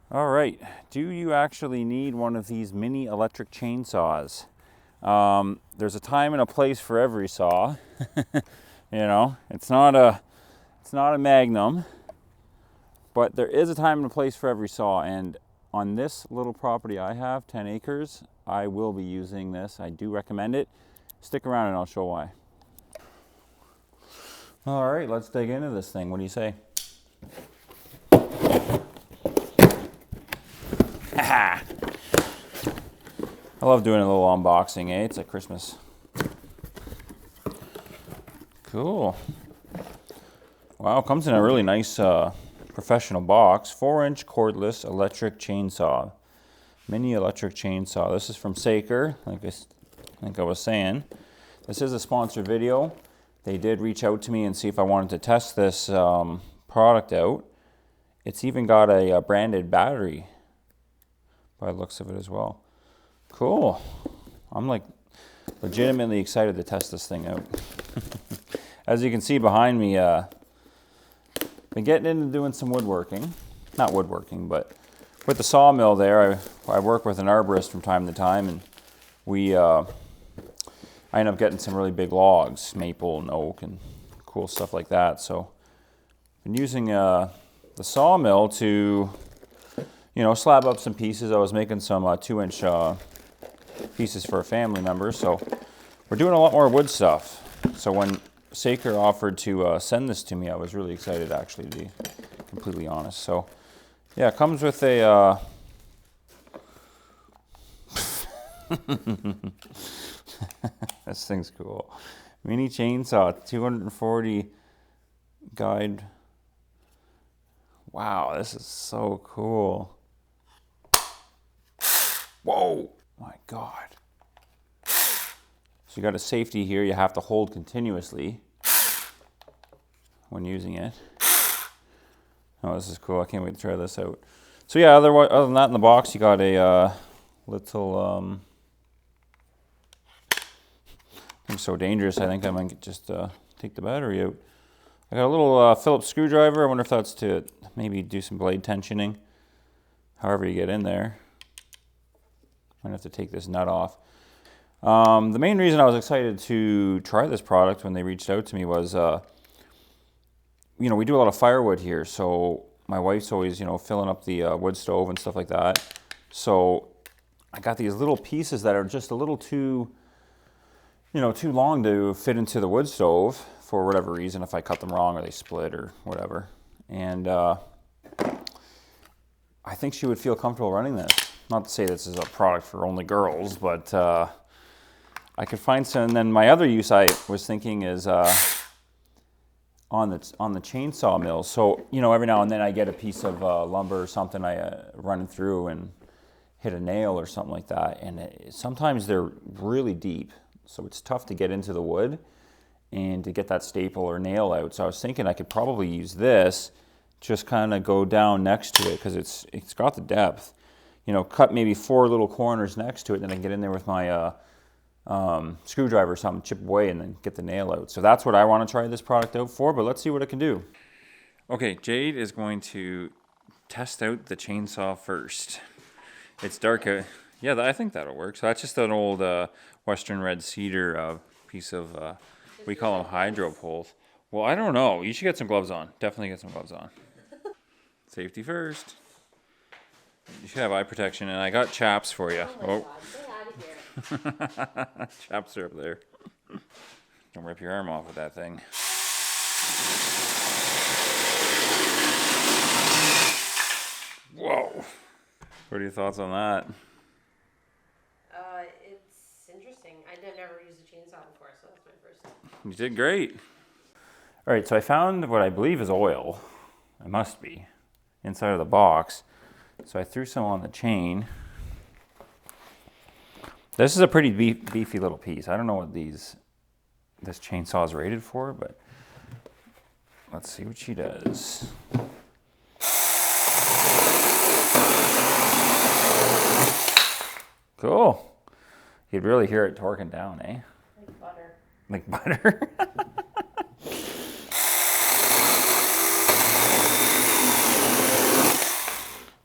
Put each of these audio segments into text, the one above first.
All right, do you actually need one of these mini electric chainsaws? There's a time and a place for every saw. It's not a Magnum, but there is a time and a place for every saw. And on this little property I have, 10 acres, I will be using this. I do recommend it. Stick around and I'll show why. All right, let's dig into this thing. What do you say? I love doing a little unboxing, eh? It's like Christmas. Cool. Wow, comes in a really nice professional box. 4-inch cordless electric chainsaw. Mini electric chainsaw. This is from Saker, like I think I was saying. This is a sponsored video. They did reach out to me and see if I wanted to test this product out. It's even got a branded battery by the looks of it as well. Cool. I'm like legitimately excited to test this thing out. As you can see behind me, been getting into doing some woodworking. Not woodworking, but with the sawmill there, I work with an arborist from time to time, and I end up getting some really big logs, maple and oak and cool stuff like that. So I've been using the sawmill to slab up some pieces. I was making some 2-inch pieces for a family member, so we're doing a lot more wood stuff. So when Saker offered to send this to me, I was really excited, actually, to be completely honest. So yeah, it comes with a this thing's cool. Mini chainsaw, 240 guide. Wow, this is so cool. Whoa, my God. So you got a safety here. You have to hold continuously when using it. Oh, this is cool. I can't wait to try this out. So yeah, other than that, in the box, you got a little, it's so dangerous, I think I might just take the battery out. I got a little Phillips screwdriver. I wonder if that's to maybe do some blade tensioning. However you get in there. I'm gonna have to take this nut off. The main reason I was excited to try this product when they reached out to me was, we do a lot of firewood here, so my wife's always, filling up the wood stove and stuff like that. So I got these little pieces that are just a little too long to fit into the wood stove for whatever reason, if I cut them wrong or they split or whatever. And I think she would feel comfortable running this. Not to say this is a product for only girls, but I could find some. And then my other use I was thinking is on the chainsaw mill. So every now and then I get a piece of lumber or something I run through and hit a nail or something like that, and sometimes they're really deep, so it's tough to get into the wood and to get that staple or nail out. So I was thinking I could probably use this, just kind of go down next to it because it's got the depth. Cut maybe 4 little corners next to it, then I can get in there with my screwdriver or something, chip away, and then get the nail out. So that's what I want to try this product out for, but let's see what it can do. Okay, Jade is going to test out the chainsaw first. It's dark out. Yeah, I think that'll work. So that's just an old Western red cedar piece of, we call them hydro poles. Well, I don't know. You should get some gloves on. Definitely get some gloves on. Safety first. You should have eye protection, and I got chaps for you. Oh my God, get out of here. Chaps are up there. Don't rip your arm off with that thing. Whoa. What are your thoughts on that? It's interesting. I've never used a chainsaw before, so that's my first time. You did great. All right, so I found what I believe is oil. It must be inside of the box. So I threw some on the chain. This is a pretty beefy little piece. I don't know what this chainsaw is rated for, but let's see what she does. Cool. You'd really hear it torquing down, eh? Like butter. Like butter?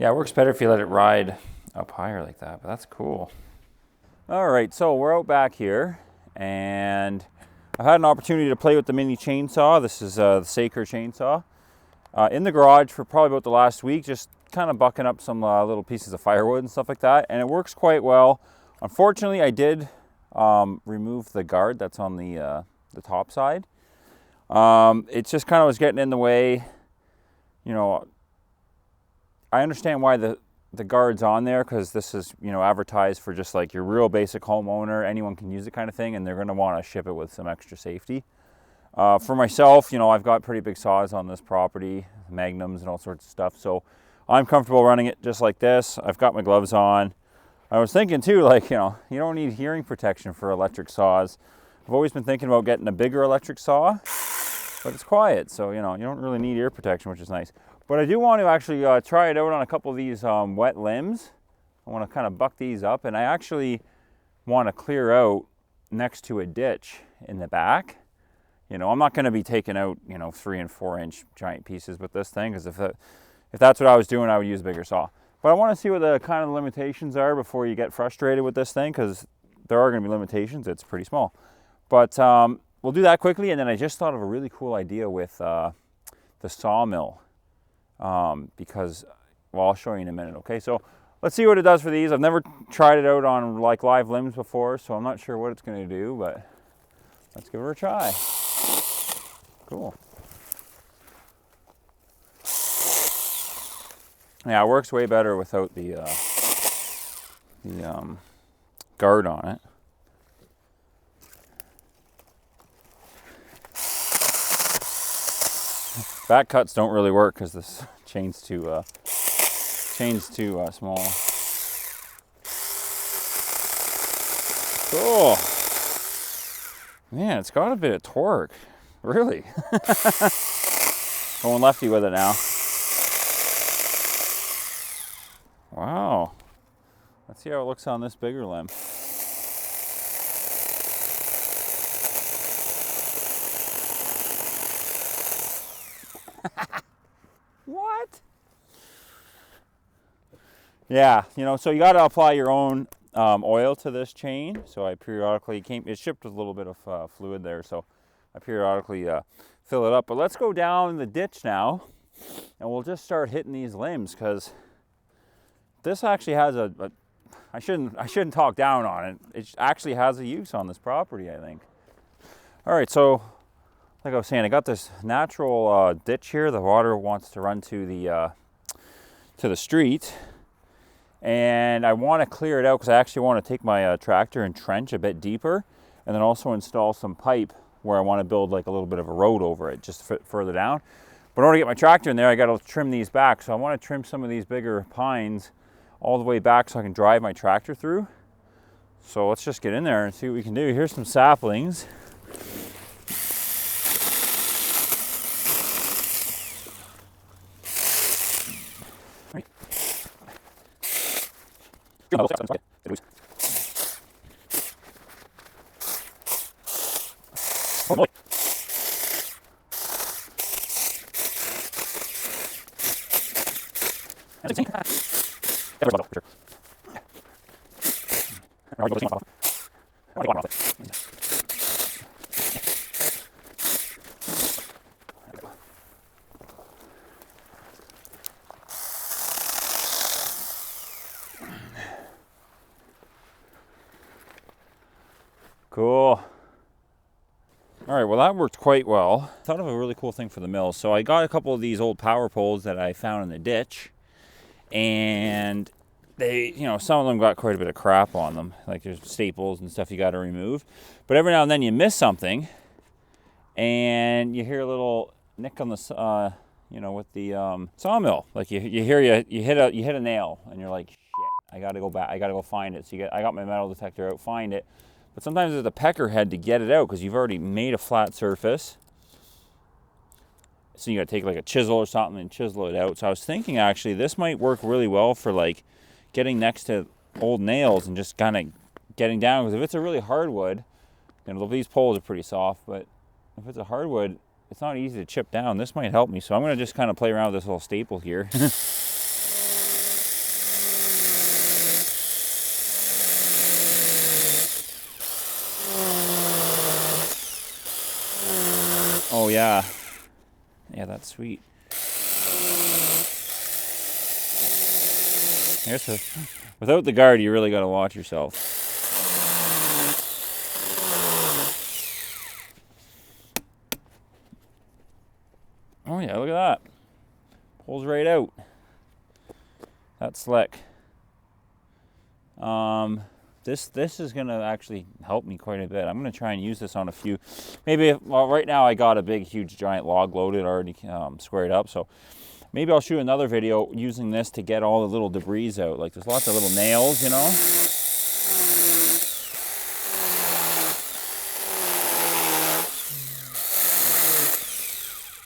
Yeah, it works better if you let it ride up higher like that, but that's cool. All right, so we're out back here, and I've had an opportunity to play with the mini chainsaw. This is the Saker chainsaw. In the garage for probably about the last week, just kind of bucking up some little pieces of firewood and stuff like that, and it works quite well. Unfortunately, I did remove the guard that's on the top side. It just kind of was getting in the way. You know, I understand why the guard's on there, because this is, you know, advertised for just like your real basic homeowner, anyone can use it kind of thing, and they're going to want to ship it with some extra safety. For myself, you know, I've got pretty big saws on this property, magnums and all sorts of stuff, so I'm comfortable running it just like this. I've got my gloves on. I was thinking too, like, you know, you don't need hearing protection for electric saws. I've always been thinking about getting a bigger electric saw, but it's quiet, so, you know, you don't really need ear protection, which is nice. But I do want to actually try it out on a couple of these wet limbs. I want to kind of buck these up, and I actually want to clear out next to a ditch in the back. You know, I'm not going to be taking out, you know, 3 and 4 inch giant pieces with this thing, because if that's what I was doing, I would use a bigger saw. But I want to see what the kind of limitations are before you get frustrated with this thing, because there are going to be limitations. It's pretty small. But we'll do that quickly, and then I just thought of a really cool idea with the sawmill. Because, well, I'll show you in a minute, okay? So let's see what it does for these. I've never tried it out on like live limbs before, so I'm not sure what it's going to do, but let's give it a try. Cool. Yeah, it works way better without the guard on it. Back cuts don't really work because this chain's too small. Cool. Man, it's got a bit of torque. Really. Going lefty with it now. Wow. Let's see how it looks on this bigger limb. What? Yeah, you know, so you got to apply your own oil to this chain. So I periodically it's shipped with a little bit of fluid there, so I periodically fill it up. But let's go down the ditch now, and we'll just start hitting these limbs, because this actually has I shouldn't talk down on it. It actually has a use on this property, I think. All right, so like I was saying, I got this natural ditch here. The water wants to run to the street, and I want to clear it out because I actually want to take my tractor and trench a bit deeper, and then also install some pipe where I want to build like a little bit of a road over it, just further down. But in order to get my tractor in there, I got to trim these back. So I want to trim some of these bigger pines all the way back so I can drive my tractor through. So let's just get in there and see what we can do. Here's some saplings. Cool. All right, well that worked quite well. I thought of a really cool thing for the mill. So I got a couple of these old power poles that I found in the ditch, and they, you know, some of them got quite a bit of crap on them. Like there's staples and stuff you got to remove. But every now and then you miss something, and you hear a little nick on the, you know, with the sawmill. Like you hit a nail, and you're like, shit, I got to go back. I got to go find it. So I got my metal detector out, find it. But sometimes there's a pecker head to get it out because you've already made a flat surface. So you got to take like a chisel or something and chisel it out. So I was thinking actually this might work really well for like getting next to old nails and just kind of getting down. Because if it's a really hardwood, you know, these poles are pretty soft, but if it's a hardwood, it's not easy to chip down. This might help me. So I'm going to just kind of play around with this little staple here. yeah. Yeah, that's sweet. Without the guard, you really got to watch yourself. Oh yeah, look at that. Pulls right out. That's slick. This is gonna actually help me quite a bit. I'm gonna try and use this on a few. Maybe well, right now I got a big, huge, giant log loaded already squared up. So maybe I'll shoot another video using this to get all the little debris out. Like there's lots of little nails, you know.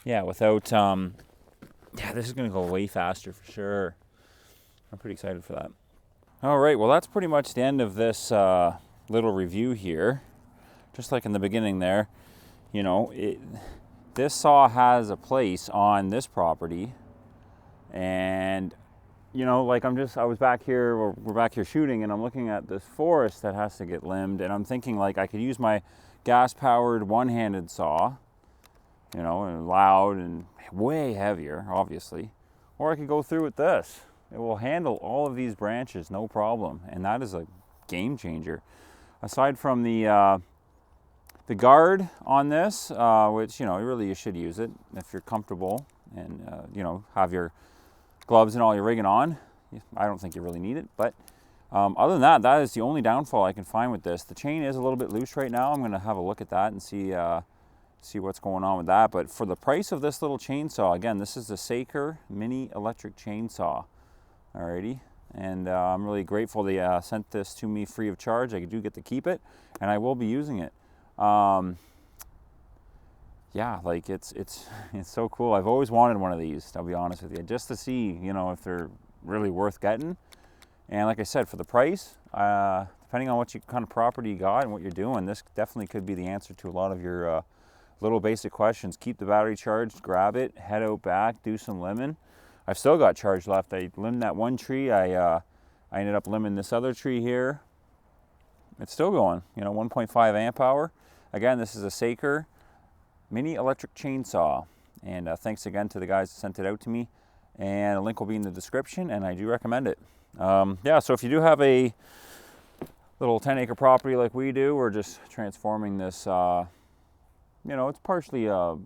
Yeah, without yeah, this is gonna go way faster for sure. I'm pretty excited for that. All right, well that's pretty much the end of this little review here. Just like in the beginning there, you know, this saw has a place on this property, and you know, like I was back here, or we're back here shooting, and I'm looking at this forest that has to get limbed, and I'm thinking like I could use my gas-powered one-handed saw, you know, and loud and way heavier, obviously, or I could go through with this. It will handle all of these branches, no problem, and that is a game changer. Aside from the guard on this, which, you know, really you should use it if you're comfortable and, you know, have your gloves and all your rigging on. I don't think you really need it, but other than that, that is the only downfall I can find with this. The chain is a little bit loose right now. I'm going to have a look at that and see what's going on with that. But for the price of this little chainsaw, again, this is the Saker Mini Electric Chainsaw. Alrighty, and I'm really grateful they sent this to me free of charge. I do get to keep it, and I will be using it. Yeah, like it's so cool. I've always wanted one of these, I'll be honest with you, just to see, you know, if they're really worth getting. And like I said, for the price, depending on what kind of property you got and what you're doing, this definitely could be the answer to a lot of your little basic questions. Keep the battery charged, grab it, head out back, do some limbing. I've still got charge left. I limbed that one tree. I ended up limbing this other tree here. It's still going, you know, 1.5 amp hour. Again, this is a Saker Mini Electric Chainsaw. And thanks again to the guys that sent it out to me. And a link will be in the description, and I do recommend it. Yeah, so if you do have a little 10-acre property like we do, we're just transforming this, you know, it's partially got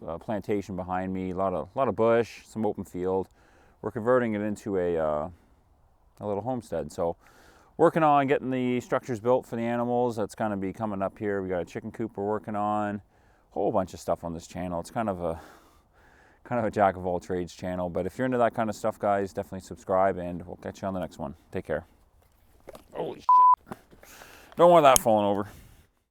a plantation behind me, a lot of bush, some open field. We're converting it into a little homestead. So working on getting the structures built for the animals. That's going to be coming up here. We got a chicken coop we're working on, a whole bunch of stuff on this channel. It's kind of a jack of all trades channel, but if you're into that kind of stuff, guys, definitely subscribe, and we'll catch you on the next one. Take care. Holy shit. Don't want that falling over.